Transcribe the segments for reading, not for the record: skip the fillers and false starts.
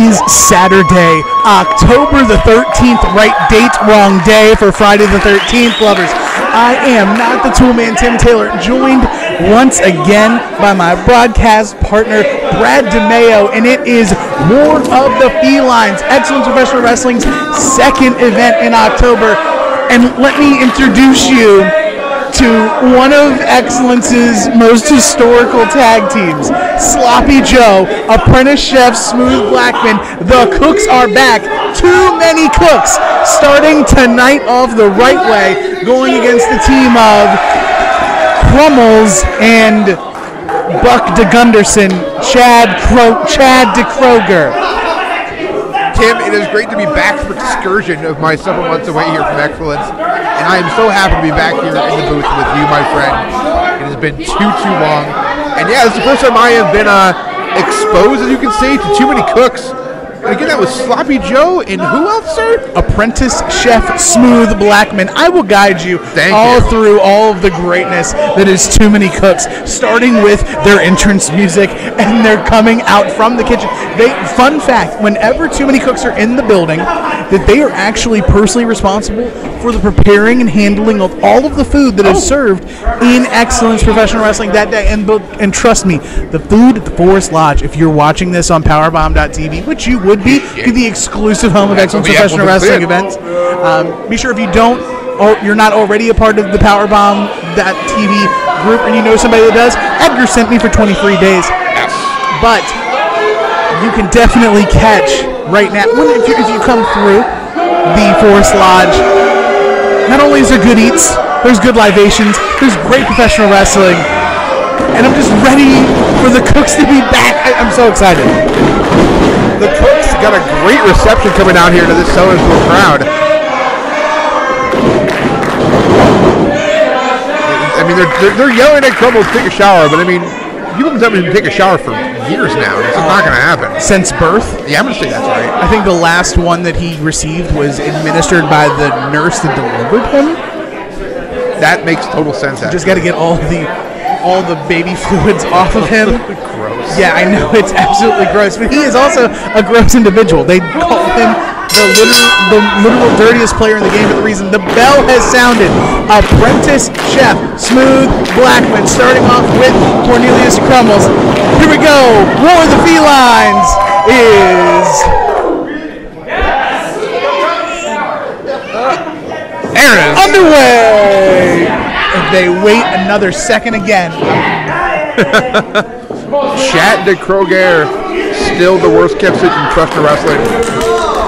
is Saturday, October the 13th. Right date, wrong day for Friday the 13th, lovers. I am not the Toolman Tim Taylor, joined once again by my broadcast partner, Brad DeMeo, and it is War of the Felines, Excellence Professional Wrestling's second event in October. And let me introduce you to one of Excellence's most historical tag teams, Sloppy Joe, Apprentice Chef Smooth Blackman. The Cooks are back. Too many Cooks, starting tonight off the right way, going against the team of Crummels and Buck DeGunderson, Chad DeKroger. Tim, it is great to be back from an excursion of my several months away here from Excellence, and I am so happy to be back here in the booth with you, my friend. It has been too long, and yeah, this is the first time I have been exposed, as you can see, to too many cooks. And again, that was Sloppy Joe, and who else, sir? Apprentice Chef Smooth Blackman. I will guide you through all of the greatness that is Too Many Cooks, starting with their entrance music, and they're coming out from the kitchen. Fun fact, whenever Too Many Cooks are in the building, that they are actually personally responsible for the preparing and handling of all of the food that is served in Excellence Professional Wrestling that day. And trust me, the food at the Forest Lodge, if you're watching this on powerbomb.tv, which you would be the exclusive home of Excellence Professional Wrestling events. Be sure if you don't, or you're not already a part of the powerbomb.tv group and you know somebody that does, Edgar sent me for 20 free days. Yes. But you can definitely catch right now, if you come through the Forest Lodge, not only is there good eats, there's good libations, there's great professional wrestling, and I'm just ready for the Cooks to be back. I'm so excited. The Cooks got a great reception coming out here to this Sellersville crowd. I mean, they're yelling at Crumble to take a shower, but I mean, people have been telling me to take a shower for years now. It's not going to happen. Since birth? Yeah, I'm going to say that's right. I think the last one that he received was administered by the nurse that delivered him. That makes total sense, actually. Just got to get all the baby fluids off of him. Gross. Yeah, I know, it's absolutely gross, but he is also a gross individual. They call him the literal dirtiest player in the game for the reason the bell has sounded. Apprentice Chef Smooth Blackman starting off with Cornelius Crummels. Here we go. War of the Felines is underway. If they wait another second again. Chad DeKroger, still the worst kept secret in professional wrestling.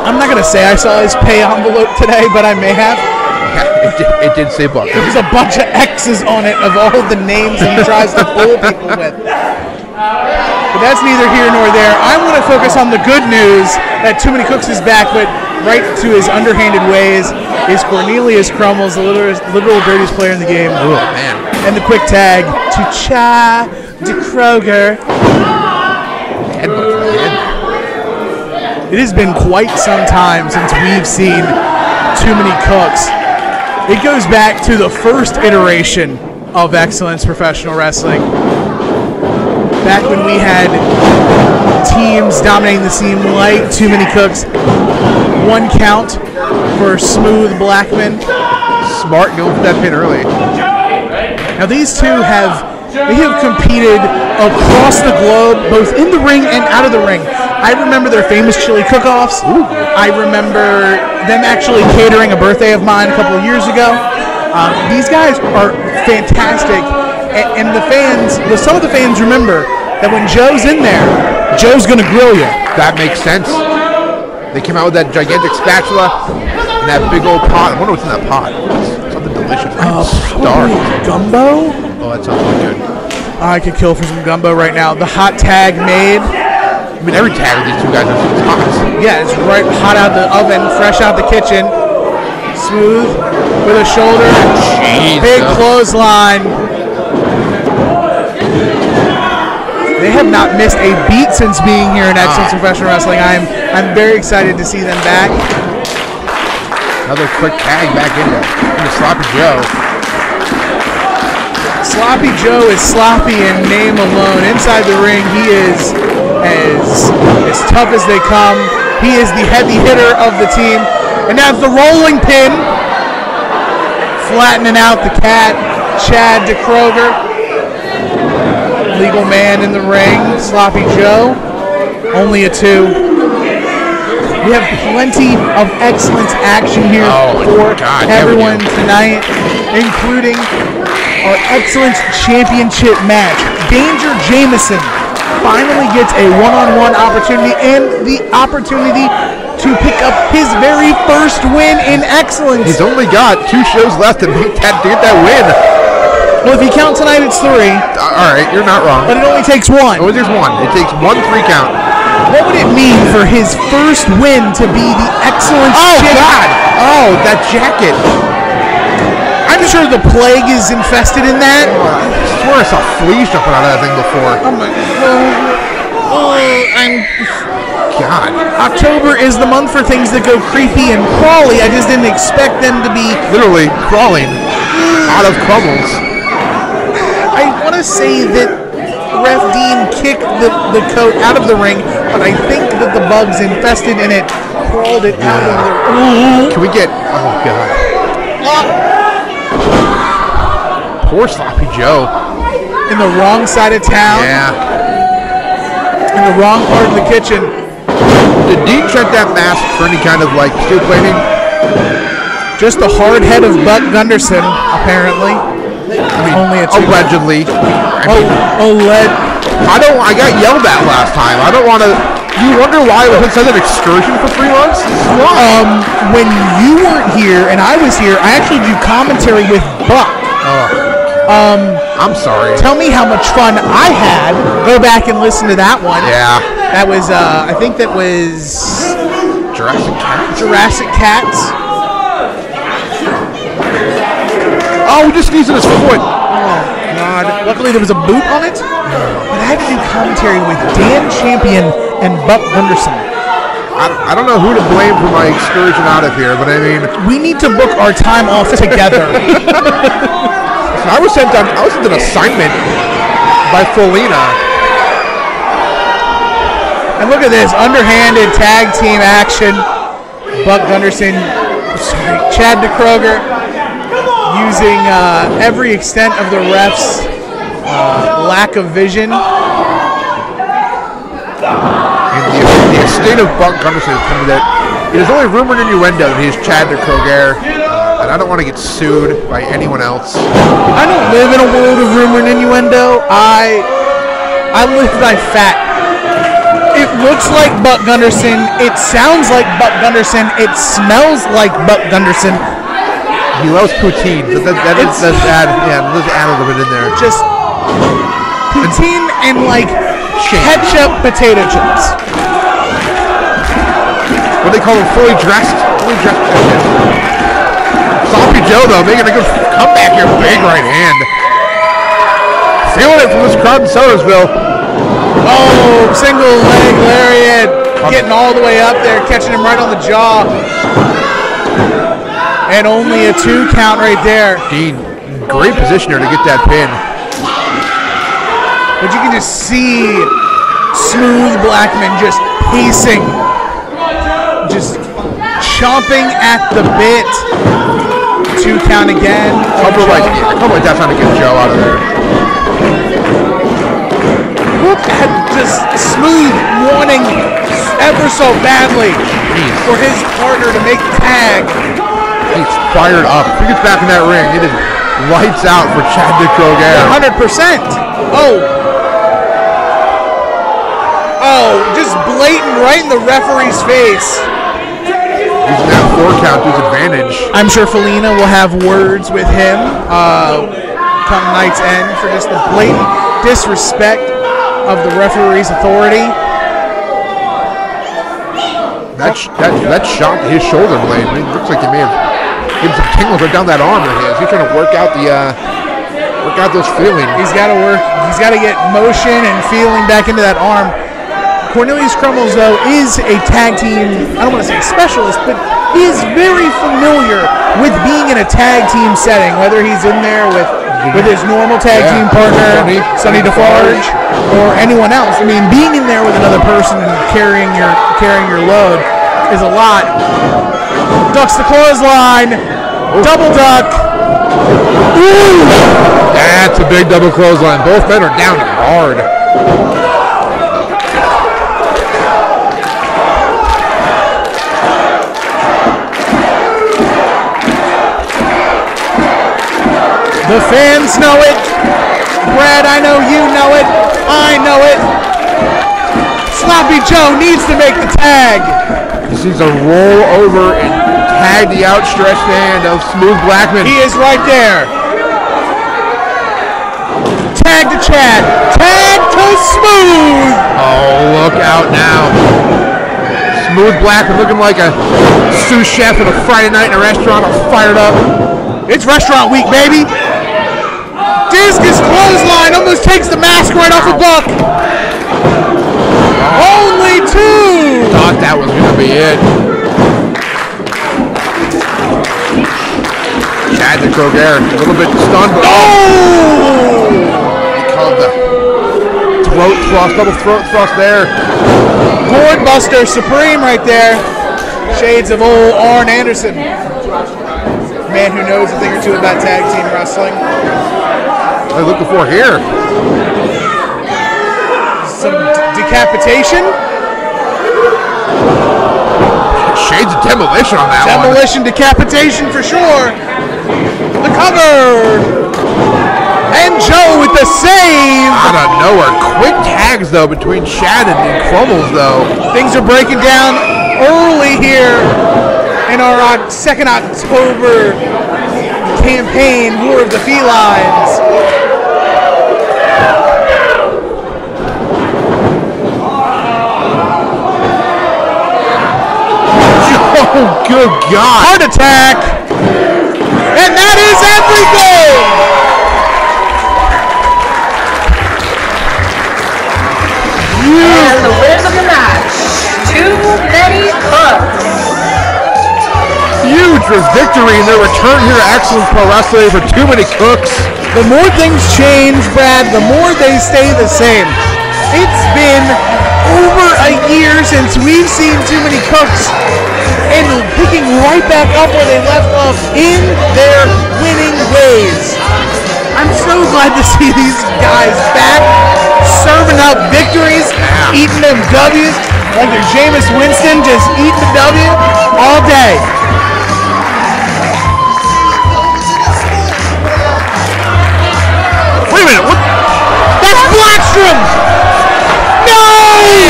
I'm not going to say I saw his pay envelope today, but I may have. Yeah, it did say Buck. There was a bunch of X's on it of all the names he tries to fool people with. But that's neither here nor there. I want to focus on the good news that Too Many Cooks is back, but right to his underhanded ways is Cornelius Crummels, the literal dirtiest player in the game. Oh, man. And the quick tag to Chad DeKroger. It has been quite some time since we've seen Too Many Cooks. It goes back to the first iteration of Excellence Professional Wrestling. Back when we had teams dominating the scene like Too Many Cooks. 1 count for Smooth Blackman. Smart going for that pin early. Now these two have competed across the globe, both in the ring and out of the ring. I remember their famous chili cook-offs. I remember them actually catering a birthday of mine a couple of years ago. These guys are fantastic, and some of the fans remember that when Joe's in there, Joe's going to grill you. That makes sense. They came out with that gigantic spatula and that big old pot. I wonder what's in that pot. Something delicious. Probably gumbo? Oh, that sounds really good. I could kill for some gumbo right now. The hot tag made. I mean, every tag of these two guys are hot. Yeah, it's right hot out the oven, fresh out the kitchen. Smooth with a shoulder. Jeez, big clothesline. They have not missed a beat since being here in Excellence Professional Wrestling. I'm very excited to see them back. Another quick tag back into Sloppy Joe. Sloppy Joe is sloppy in name alone. Inside the ring, he is as tough as they come. He is the heavy hitter of the team. And that's the rolling pin. Flattening out the cat, Chad DeKroger. Legal man in the ring, Sloppy Joe. Only a 2. We have plenty of excellent action here for everyone tonight, including our Excellence Championship match. Danger Jameson finally gets a one-on-one opportunity and the opportunity to pick up his very first win in Excellence. He's only got 2 shows left to get that win. Well, if you count tonight, it's 3. All right, you're not wrong. But it only takes 1. Oh, there's 1. It takes 1 3 count. What would it mean for his first win to be the Excellence Champion? God! Oh, that jacket. I'm sure the plague is infested in that. I swear I saw fleas jumping out of that thing before. Oh my God. October is the month for things that go creepy and crawly. I just didn't expect them to be literally crawling out of crumbles. I want to say that Ref Dean kicked the coat out of the ring, but I think that the bugs infested in it crawled it out of the ring. Can we get... Oh, God. Poor Sloppy Joe. In the wrong side of town. Yeah. In the wrong part of the kitchen. Did Dean check that mask for any kind of, like, steel plating? Just the hard head of Buck Gunderson, apparently. I mean, only a 2. allegedly. I got yelled at last time. I don't want to... Do you wonder why it was such an excursion for 3 months? When you weren't here and I was here, I actually do commentary with Buck. I'm sorry. Tell me how much fun I had. Go back and listen to that one. Yeah. That was, I think that was... Jurassic Cats? Jurassic Cats. Oh, he just sneezed in his foot. Oh, God. Luckily, there was a boot on it. But I had to do commentary with Dan Champion and Buck Gunderson. I don't know who to blame for my excursion out of here, but I mean... We need to book our time off together. I was sent an assignment by Felina. And look at this, underhanded tag team action. Buck Gunderson, Chad DeKroger, using every extent of the ref's lack of vision. And the estate of Buck Gunderson is coming that it is only rumored innuendo that he is Chad DeKroger, and I don't want to get sued by anyone else. I don't live in a world of rumor and innuendo. I live by fact. It looks like Buck Gunderson. It sounds like Buck Gunderson. It smells like Buck Gunderson. He loves poutine. Let's add a little bit in there. Just poutine and like ketchup potato chips. What they call them, fully dressed chips. Sloppy Joe though making a good comeback here. Big right hand. Feeling it from this crowd in Sodersville. Oh, single leg lariat. Getting all the way up there, catching him right on the jaw. And only a 2 count right there. Dean, great positioner to get that pin. But you can just see Smooth Blackman just pacing. Just chomping at the bit. 2 count again. I feel like that's trying to get Joe out of there. Just Smooth wanting ever so badly for his partner to make the tag. He's fired up. If he gets back in that ring, it is lights out for Chad DeKroger. 100%. Oh, just blatant right in the referee's face. Using that 4 count to his advantage. I'm sure Felina will have words with him come night's end for just the blatant disrespect of the referee's authority. That shot to his shoulder blade. I mean, it looks like he may have given some tingles right down that arm of his. He's trying to work out those feelings. He's got to work. He's got to get motion and feeling back into that arm. Cornelius Crummels, though, is a tag team, I don't want to say specialist, but he is very familiar with being in a tag team setting, whether he's in there with with his normal tag team partner, Sonny Defarge, or anyone else. I mean, being in there with another person and carrying your load is a lot. Ducks the clothesline, double duck. Ooh! That's a big double clothesline. Both men are down hard. The fans know it. Brad, I know you know it. I know it. Sloppy Joe needs to make the tag. He needs to roll over and tag the outstretched hand of Smooth Blackman. He is right there. Tag to Chad. Tag to Smooth. Oh, look out now. Smooth Blackman looking like a sous chef at a Friday night in a restaurant, all fired up. It's restaurant week, baby. Discus clothesline almost takes the mask right off of Buck. Only two. Thought that was going to be it. Chad the Kroger, a little bit stunned. But he called the throat thrust, double throat thrust there. Gourd Buster Supreme right there. Shades of old Arn Anderson. Man who knows a thing or two about tag team wrestling. What are you looking for here? Some decapitation. Shades of demolition on that Demolition, decapitation for sure. The cover. And Joe with the save. Out of nowhere. Quick tags, though, between Chad and Crumbles, though. Things are breaking down early here in our 2nd October campaign, War of the Felines. Oh, good God. Heart attack. And that is everything. And the winner of the match, Too Many Cooks. Huge victory in their return here to Excellence Pro Wrestling for Too Many Cooks. The more things change, Brad, the more they stay the same. It's been over a year since we've seen Too Many Cooks and picking right back up where they left off in their winning ways. I'm so glad to see these guys back, serving up victories, eating them W's, like they're Jameis Winston, just eating the W all day. Wait a minute, what? That's Blackstrom! No!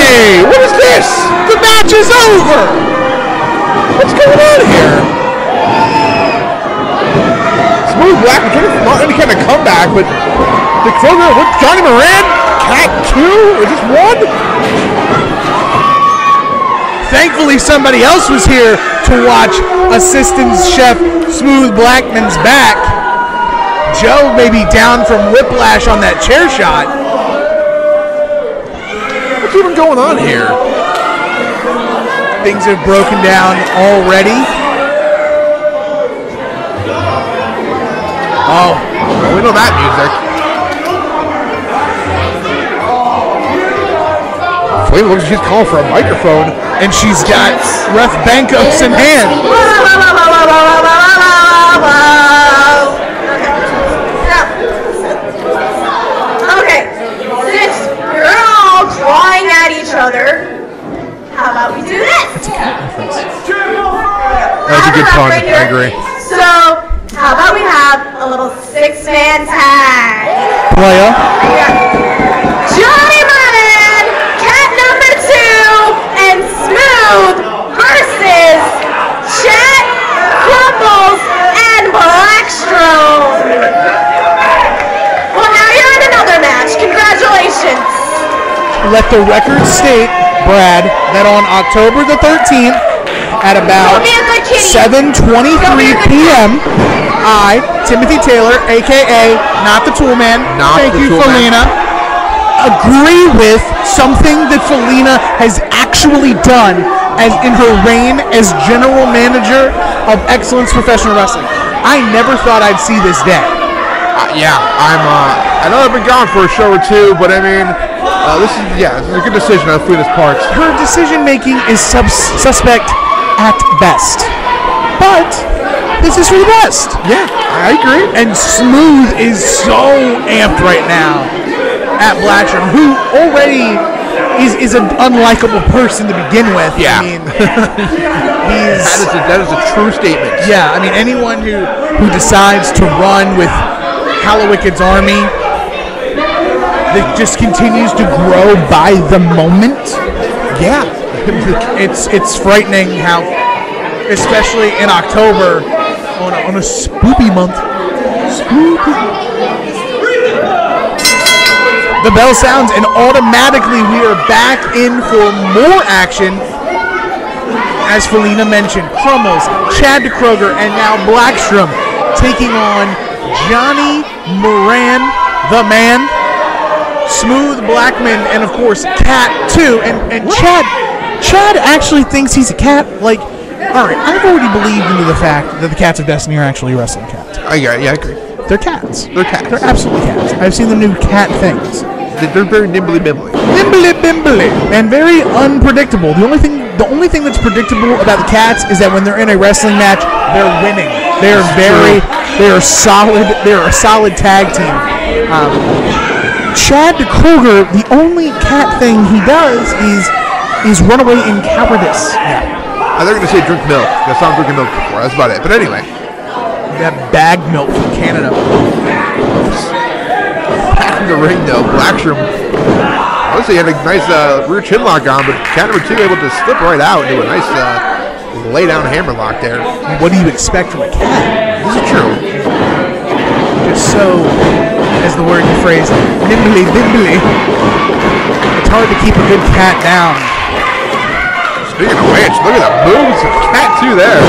Hey, what is this? The match is over! What's going on here? Smooth Blackman, not any kind of comeback, but the Kroger with Johnny Moran, Cat 2, or just 1? Thankfully, somebody else was here to watch Assistant Chef Smooth Blackman's back. Joe may be down from whiplash on that chair shot. What's even going on here? Things have broken down already. Oh, well, we know that music. Flame looks like she's calling for a microphone. and she's got Ref Bankos in hand. Okay, since you're all drawing at each other, how about we do this? That's a good pun, I agree. So, how about we have a little 6-man tag? Playa. Johnny Moran, cat number 2, and Smooth versus Chet, Crumbles, and Blackstrom. Well, now you're in another match. Congratulations. Let the record state, Brad, that on October the 13th at about 7:23 p.m., I, Timothy Taylor, a.k.a. Not the Toolman, thank you, Felina, agree with something that Felina has actually done as in her reign as general manager of Excellence Professional Wrestling. I never thought I'd see this day. Yeah, I know I've been gone for a show or two, but I mean, this is a good decision on Felix Parks. Her decision making is suspect at best, but this is for the best. Yeah, I agree. And Smooth is so amped right now at Blackstrom, who already is an unlikable person to begin with. Yeah. I mean, that is a true statement. Yeah, I mean, anyone who decides to run with Hallowicked's army that just continues to grow by the moment. Yeah. It's frightening how, especially in October, on a spoopy month. The bell sounds, and automatically we are back in for more action. As Felina mentioned, Crummels, Chad DeKroger, and now Blackstrom taking on Johnny Moran, the man, Smooth Blackman, and of course Cat too. And Chad actually thinks he's a cat. Like, all right, I've already believed into the fact that the Cats of Destiny are actually wrestling cats. I agree. They're cats. They're cats. They're absolutely cats. I've seen them do cat things. They're very nimbly bimbly. Nimbly bimbly. And very unpredictable. The only thing that's predictable about the Cats is that when they're in a wrestling match, they're winning. They're a solid tag team. Chad DeKroger, the only cat thing he does is run away in cowardice. Yeah. They're going to say drink milk. That's not drinking milk before. That's about it. But anyway. That bag milk from Canada. Back in the ring, though. Blackstrom, obviously had a nice rear chin lock on, but cat number 2 able to slip right out and do a nice lay-down hammer lock there. What do you expect from a cat? This is true. Just so, as the word you phrase, nimbly bimbly. It's hard to keep a good cat down. Speaking of which, look at the moves of Cat 2 there.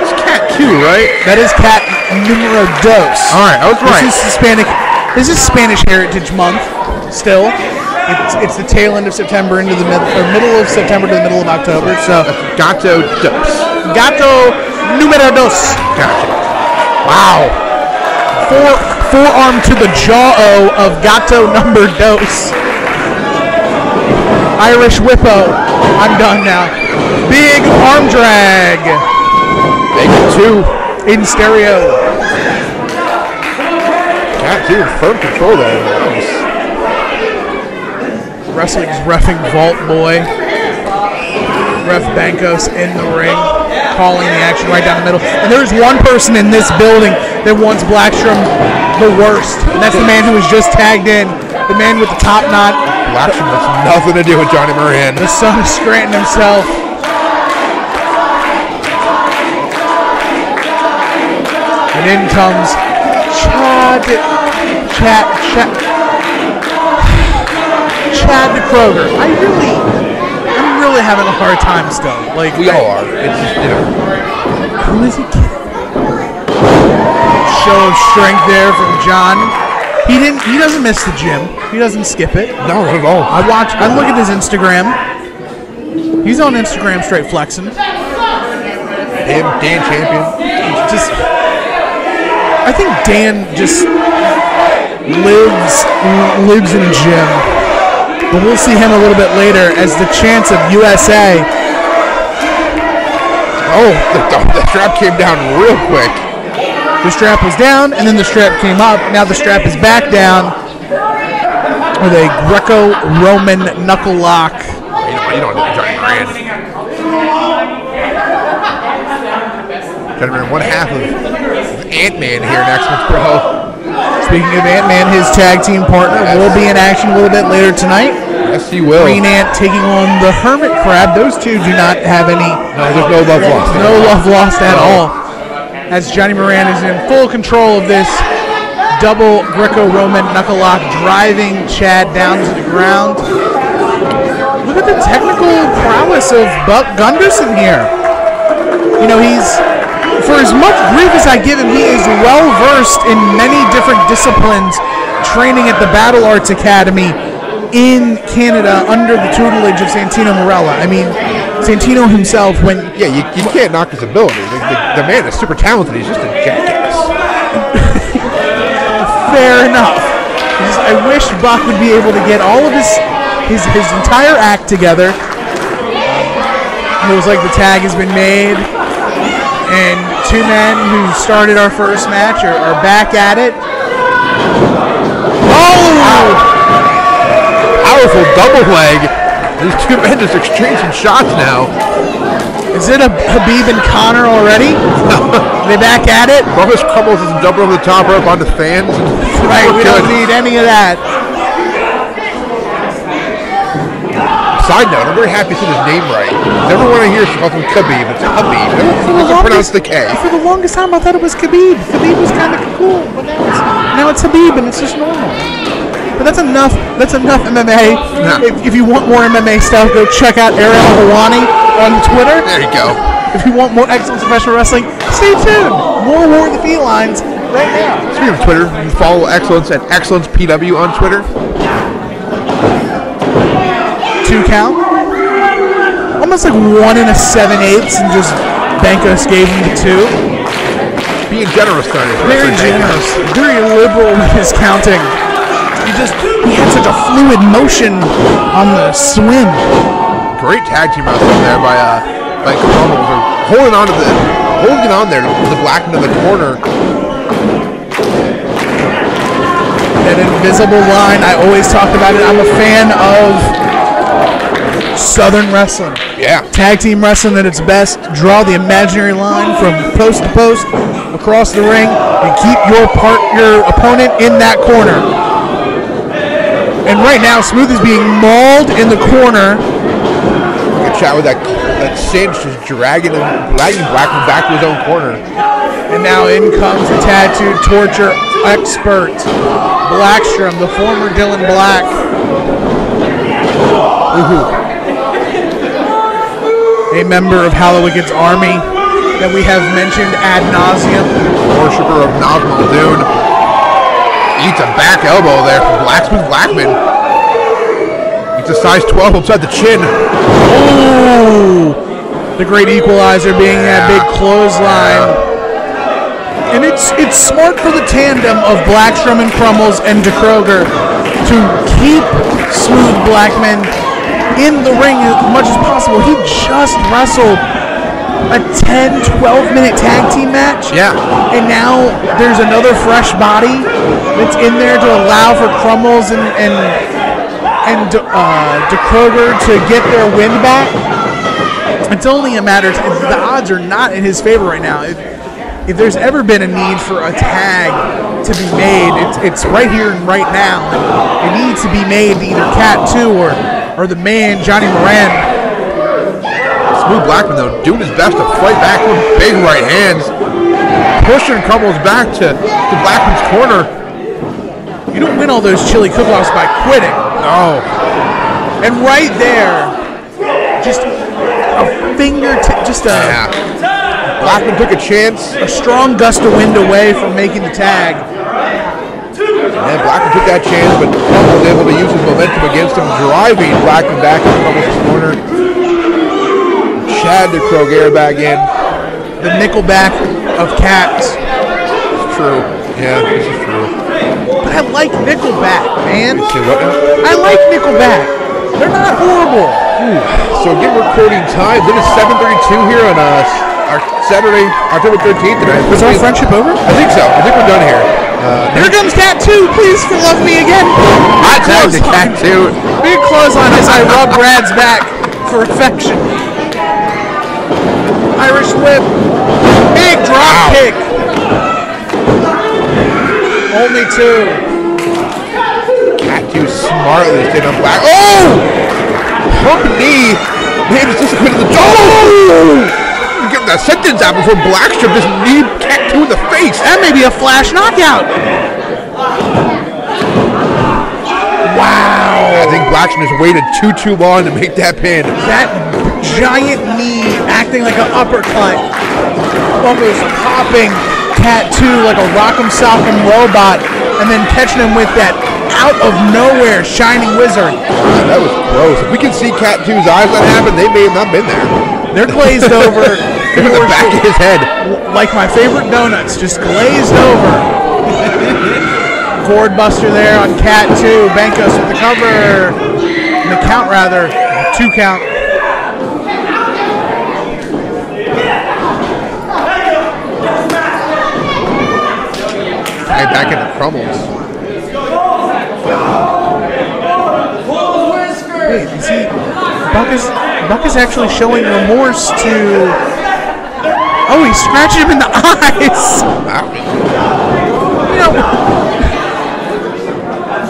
It's Cat 2, right? That is Cat numero dos. All right, I was right. This is Spanish Heritage Month. Still, it's the tail end of September into the middle of September to the middle of October. So Gato dos. Gato numero dos. Gotcha. Wow. Forearm to the jaw of Gato number dos. Irish Whippo. I'm done now. Big arm drag. Make it 2 in stereo. Cat 2 in firm control there. Nice. Wrestling's reffing Vault Boy. Ref Bankos in the ring, calling the action right down the middle. And there's one person in this building that wants Blackstrom the worst. And that's the man who was just tagged in. The man with the top knot. Blackstrom has nothing to do with Johnny Moran. The son of Scranton himself. And in comes Chad DeKroger. I'm really having a hard time still. Like, we all are. It's just, who is he kidding? Show of strength there from John. He doesn't miss the gym. He doesn't skip it. No, not at all. I look at his Instagram. He's on Instagram straight flexing. Him, Dan Champion. I think Dan just lives in a gym. But we'll see him a little bit later as the chance of USA. Oh, the strap came down real quick. The strap was down, and then the strap came up. Now the strap is back down with a Greco-Roman knuckle lock. You don't know Johnny Moran. Johnny Moran, one half of Ant-Man here next month, bro. Speaking of Ant-Man, his tag team partner will be in action a little bit later tonight. Yes, he will. Green Ant taking on the Hermit Crab. Those two do not have any. No, there's no love lost. No love lost at all. As Johnny Moran is in full control of this double Greco-Roman knuckle lock, driving Chad down to the ground. Look at the technical prowess of Buck Gunderson here. You know, for as much grief as I give him, he is well-versed in many different disciplines, training at the Battle Arts Academy in Canada under the tutelage of Santino Marella. I mean, Santino himself, when... Yeah, you can't knock his ability. The man is super talented. He's just a jackass. fair enough. I wish Buck would be able to get all of his entire act together. It looks like the tag has been made, and two men who started our first match are back at it. Oh! Wow. Powerful double leg. These two men just exchanging shots now. Is it a Habib and Connor already? Are they back at it? Marcus Crumbles is jumping over the top rope onto fans. Right, we don't need any of that. Side note, I'm very happy to see his name right. Everyone I hear calls him Khabib. It's Khabib. It's pronounced the K. For the longest time, I thought it was Khabib. Khabib was kind of cool, but now it's Habib, and it's just normal. But that's enough. That's enough MMA. Nah. If you want more MMA stuff, go check out Ariel Helwani on Twitter. There you go. If you want more excellence in professional wrestling, stay tuned. More War of the Felines right now. Speaking of Twitter, you can follow Excellence at ExcellencePW on Twitter. 2 count. Almost like 1 7/8, and just Bankos gave him the 2. Being generous, kind of. Very generous. Very liberal with his counting. He had such a fluid motion on the swim. Great tag team wrestling there by Crumbles. Holding on there to the Blackman in the corner. That invisible line, I always talk about it. I'm a fan of Southern wrestling. Yeah. Tag team wrestling at its best. Draw the imaginary line from post to post across the ring and keep your opponent in that corner. And right now, Smooth is being mauled in the corner. Good shot with that cinch, just dragging Blackman back to his own corner. And now in comes the tattooed torture expert, Blackstrom, the former Dylan Black. A member of Hallowicked's army that we have mentioned ad nauseum. Worshipper of Nazim Muldoon. Eats a back elbow there from Blackman. Eats a size 12 upside the chin. Oh! The great equalizer being that big clothesline. And it's smart for the tandem of Blackstrom and Crumbles and DeKroger to keep Smooth Blackman in the ring as much as possible. He just wrestled a 10-12 minute tag team match. Yeah. And now there's another fresh body that's in there to allow for Crumbles and DeKroger to get their win back. It's only a matter of the odds are not in his favor right now. If there's ever been a need for a tag to be made, it's right here and right now. It needs to be made to either Cat 2 or the man, Johnny Moran. Smooth Blackman, though, doing his best to fight back with big right hands. Pushing Crumbles back to Blackman's corner. You don't win all those chili cook-offs by quitting. Oh. And right there, just a fingertip, Yeah. Blackman took a chance. a strong gust of wind away from making the tag. And Blackman took that chance, but Crumbles was able to use his momentum against him, driving Blackman back into Crumbles' corner. Chad DeKroger back in. The Nickelback of cats. It's true. Yeah, this is true. But I like Nickelback, man. Say what now? I like Nickelback. They're not horrible. So again, recording time. It is 7:32 here on our Saturday, October 13th tonight. Is our friendship over? I think so. I think we're done here. Here comes Cat 2. Please love me again. Hot tag to Cat 2. Big clothesline as I rub Brad's back for affection. Irish whip. Big drop kick. Only 2. Cat 2 smartly stayed on Black. Oh! Hook knee. Man, it's just a bit of the Get that sentence out before Blackstrom just kneed Cat 2 in the face. That may be a flash knockout. Wow. I think Blackstrom just waited too long to make that pin. That giant knee acting like an uppercut. Almost popping Cat 2 like a Rock'em Sock'em robot, and then catching him with that out of nowhere shining wizard. That was gross. If we can see Cat 2's eyes that happen, they may have not been there. They're glazed over. In the back of his head. Like my favorite donuts, just glazed over. Forward buster there on Cat 2. Bankos with the cover. The count, rather. 2 count. Back into Crumbles. Wait, is he? Buck is actually showing remorse to. Oh, he's scratching him in the eyes. You know,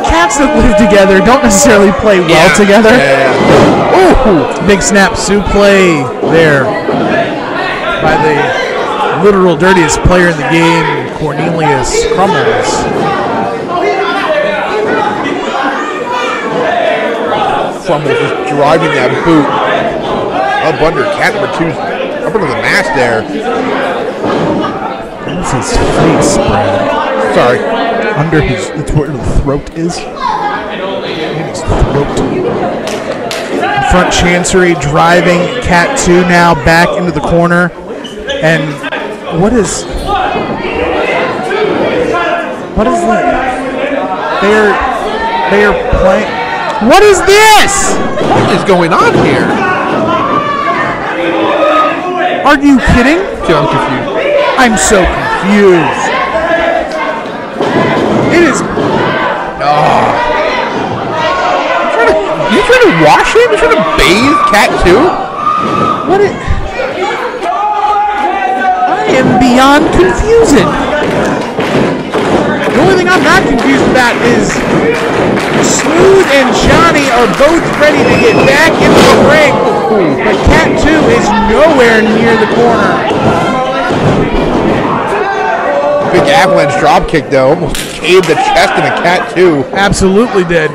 cats that live together don't necessarily play well together. Ooh, big snap suplex there by the literal dirtiest player in the game, Cornelius Crumbles. Crumbles just driving that boot up under cat number 2's up under the mask there. That's his face, Brad. Sorry. Under his, that's where the throat is. In his throat. Front chancery driving Cat 2 now back into the corner. And what is that? They are playing. What is this? What is going on here? Are you kidding? I'm confused. I'm so confused. It is. You trying to wash him? You trying to bathe Cat 2? What is. I am beyond confused. The only thing I'm not confused about is Smooth and Johnny are both ready to get back into the ring, but Cat 2 is nowhere near the corner. Big avalanche drop kick though, almost caved the chest in a Cat 2. Absolutely did.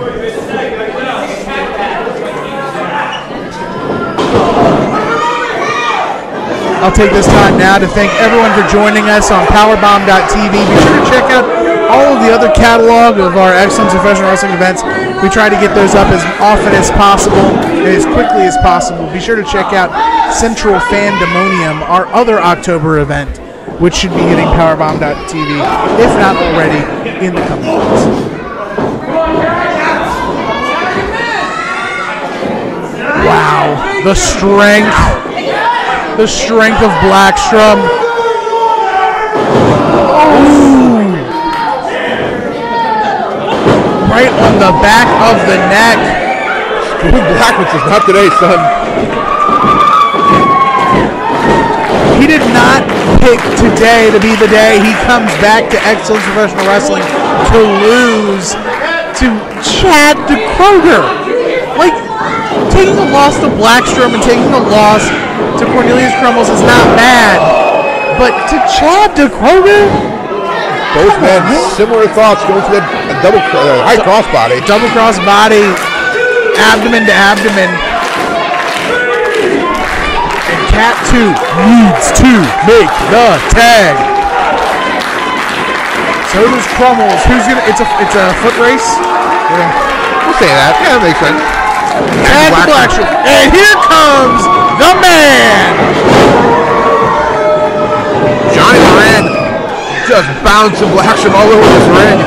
I'll take this time now to thank everyone for joining us on powerbomb.tv. Be sure to check out all of the other catalog of our Excellence Professional Wrestling events. We try to get those up as often as possible and as quickly as possible. Be sure to check out Central Fandemonium, our other October event, which should be hitting powerbomb.tv, if not already, in the coming months. Wow, the strength of Blackstrom. Ooh. Right on the back of the neck. Smooth Blackman's is not today, son. He did not pick today to be the day he comes back to Excellence Professional Wrestling to lose to Chad DeKroger. Like, taking a loss to Blackstrom and taking a loss to Cornelius Crumbles is not bad, but to Chad DeKroger? Both men, similar thoughts, going for the double high crossbody. Double crossbody, abdomen to abdomen. And Cat 2 needs to make the tag. So does Crumbles. Who's gonna? It's a foot race. Yeah, we'll say that. Yeah, that makes sense. Tag to Blackstrom. And here comes the man. Johnny Moran just bouncing Blackstrom all over this ring.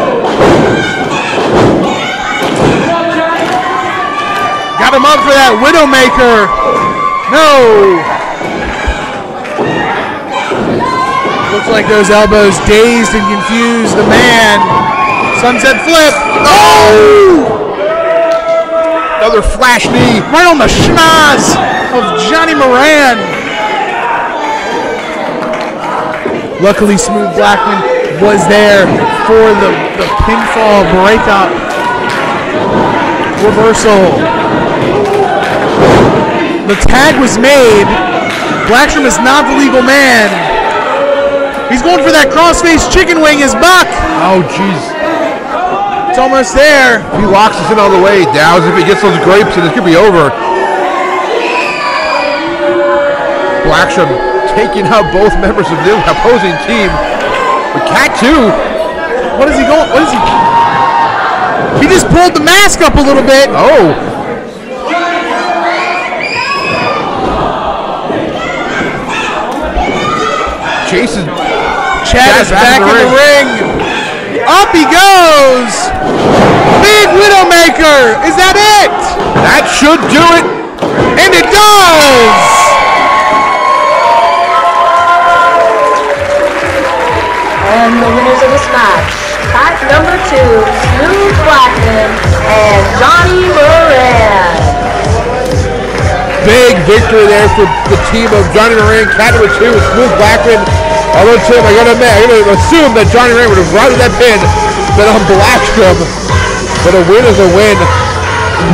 Got him up for that Widowmaker. No. Looks like those elbows dazed and confused the man. Sunset flip. Oh! Another flash knee. Right on the schnoz of Johnny Moran. Luckily, Smooth Blackman was there for the pinfall breakup reversal. The tag was made. Blackstrom is not the legal man. He's going for that crossface chicken wing as Buck. Oh, jeez. It's almost there. He locks us in all the way. Downs, if he gets those grapes, and this could be over. Blackstrom taking out both members of the opposing team. But Cat 2. What is he going? What is he? He just pulled the mask up a little bit. Oh. Chad is back in the ring. Up he goes. Big Widowmaker. Is that it? That should do it. And it does. And the winners of this match, pack number 2, Smooth Blackman and Johnny Moran. Big victory there for the team of Johnny Moran, cat number 2 with Smooth Blackman. Although, Tim, I gotta admit, I'm gonna assume that Johnny Moran would have routed that pin, but on Blackstrom. But a win is a win.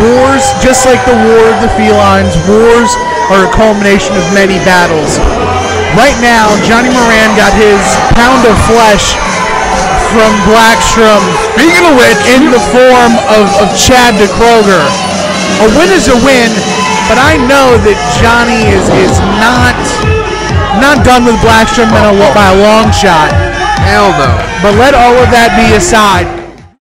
Wars, just like the War of the Felines, wars are a culmination of many battles. Right now, Johnny Moran got his pound of flesh from Blackstrom. Speaking of which, in the form of Chad DeKroger. A win is a win, but I know that Johnny is not done with Blackstrom by a long shot. Hell no. But let all of that be aside.